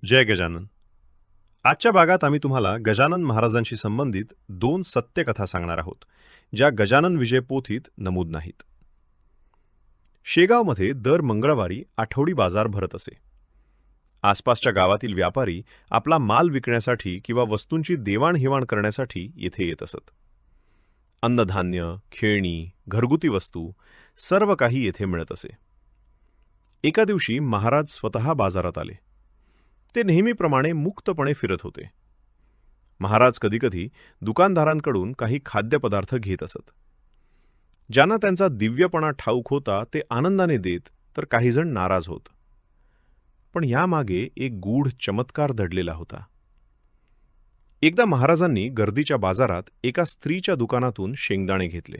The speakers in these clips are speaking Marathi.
जय गजानन. आजच्या भागात आम्ही तुम्हाला गजानन महाराजांशी संबंधित 2 सत्यकथा सांगणार आहोत, ज्या गजानन विजय पोथीत नमूद नाहीत. शेगावमध्ये दर मंगळवारी आठवडी बाजार भरत असे. आसपासच्या गावातील व्यापारी आपला माल विकण्यासाठी किंवा वस्तूंची देवाणघेवाण करण्यासाठी येथे येत असत. अन्नधान्य, खेळणी, घरगुती वस्तू सर्व काही येथे मिळत असे. एका दिवशी महाराज स्वतः बाजारात आले. ते नेहमीप्रमाणे मुक्तपणे फिरत होते. महाराज कधीकधी दुकानदारांकडून काही खाद्यपदार्थ घेत असत. ज्यांना त्यांचा दिव्यपणा ठाऊक होता ते आनंदाने देत, तर काही जण नाराज होत. पण यामागे एक गूढ चमत्कार दडलेला होता. एकदा महाराजांनी गर्दीच्या बाजारात एका स्त्रीच्या दुकानातून शेंगदाणे घेतले.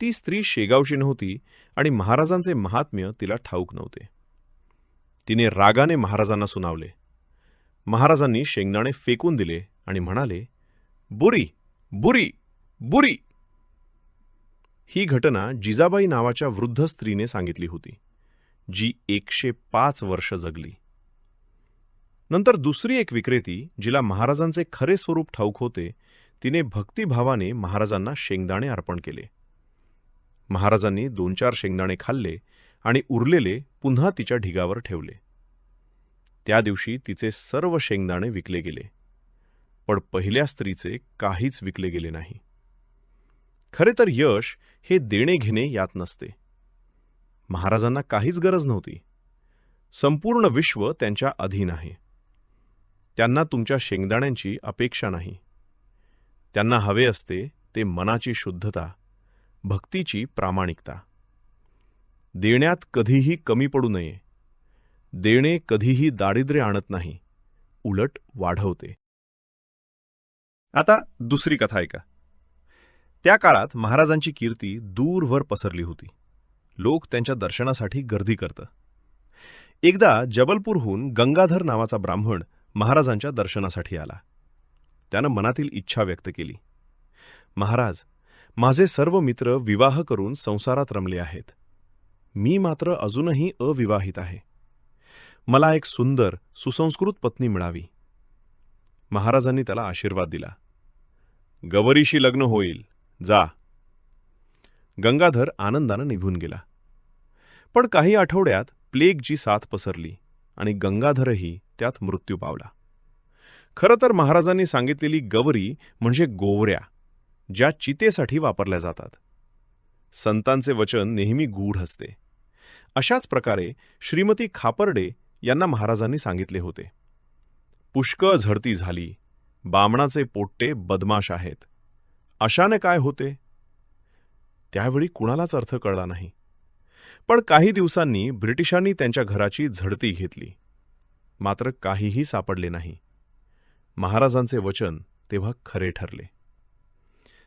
ती स्त्री शेगावची नव्हती आणि महाराजांचे महात्म्य तिला ठाऊक नव्हते. तिने रागाने महाराजांना सुनावले. महाराजांनी शेंगदाणे फेकून दिले आणि म्हणाले, बुरी बुरी बुरी. ही घटना जिजाबाई नावाच्या वृद्ध स्त्रीने सांगितली होती, जी 105 वर्ष जगली. नंतर दुसरी एक विक्रेती, जिला महाराजांचे खरे स्वरूप ठाऊक होते, तिने भक्तिभावाने महाराजांना शेंगदाणे अर्पण केले. महाराजांनी 2-4 शेंगदाणे खाल्ले आणि उरलेले पुन्हा तिच्या ढिगावर ठेवले. त्या दिवशी तिचे सर्व शेंगदाणे विकले गेले, पण पहिल्या स्त्रीचे काहीच विकले गेले नाही. खरे तर यश हे देणे घेणे यात नसते. महाराजांना काहीच गरज नव्हती. संपूर्ण विश्व त्यांच्या अधीन आहे. त्यांना तुमच्या शेंगदाण्यांची अपेक्षा नाही. त्यांना हवे असते ते मनाची शुद्धता, भक्तीची प्रामाणिकता. देण्यात कधीही कमी पडू नये. देणे कधीही दारिद्र्य आणत नाही, उलट वाढवते. आता दुसरी कथा ऐका. त्या काळात महाराजांची कीर्ती दूरवर पसरली होती. लोक त्यांच्या दर्शनासाठी गर्दी करत. एकदा जबलपूरहून गंगाधर नावाचा ब्राह्मण महाराजांच्या दर्शनासाठी आला. त्यानं मनातील इच्छा व्यक्त केली. महाराज, माझे सर्व मित्र विवाह करून संसारात रमले आहेत. मी मात्र अजूनही अविवाहित आहे. मला एक सुंदर सुसंस्कृत पत्नी मिळावी. महाराजांनी त्याला आशीर्वाद दिला. गवरीशी लग्न होईल, जा. गंगाधर आनंदानं निघून गेला. पण काही आठवड्यात प्लेगची साथ पसरली आणि गंगाधरही त्यात मृत्यू पावला. खरं तर महाराजांनी सांगितलेली गवरी म्हणजे गोवऱ्या, ज्या चितेसाठी वापरल्या जातात. संतांचे वचन नेहमी गूढ असते. अशाच प्रकारे श्रीमती खापर्डे यांना महाराजांनी सांगितले होते, पुष्कळ झडती झाली, बामणाचे पोट्टे बदमाश आहेत. अशाने काय होते? त्यावेळी कुणालाच अर्थ कळला नाही. पण काही दिवसांनी ब्रिटिशांनी त्यांच्या घराची झडती घेतली. मात्र काहीही सापडले नाही. महाराजांचे वचन तेव्हा खरे ठरले.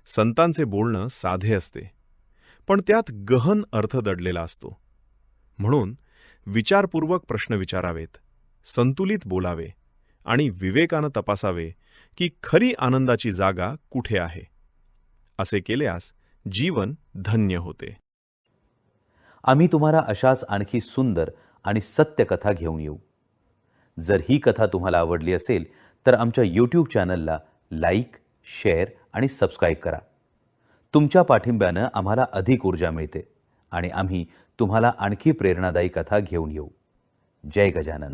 संतांचे बोलणं साधे असते, पण त्यात गहन अर्थ दडलेला असतो. म्हणून विचारपूर्वक प्रश्न विचारावेत, संतुलित बोलावे आणि विवेकानं तपासावे की खरी आनंदाची जागा कुठे आहे. असे केल्यास जीवन धन्य होते. आम्ही तुम्हाला अशाच आणखी सुंदर आणि सत्य कथा घेऊन येऊ. जर ही कथा तुम्हाला आवडली असेल तर आमच्या YouTube चॅनलला लाईक, शेअर आणि सबस्क्राईब करा. तुमच्या पाठिंब्यानं आम्हाला अधिक ऊर्जा मिळते आणि आम्ही तुम्हाला आणखी प्रेरणादायी कथा घेऊन येऊ. जय गजानन.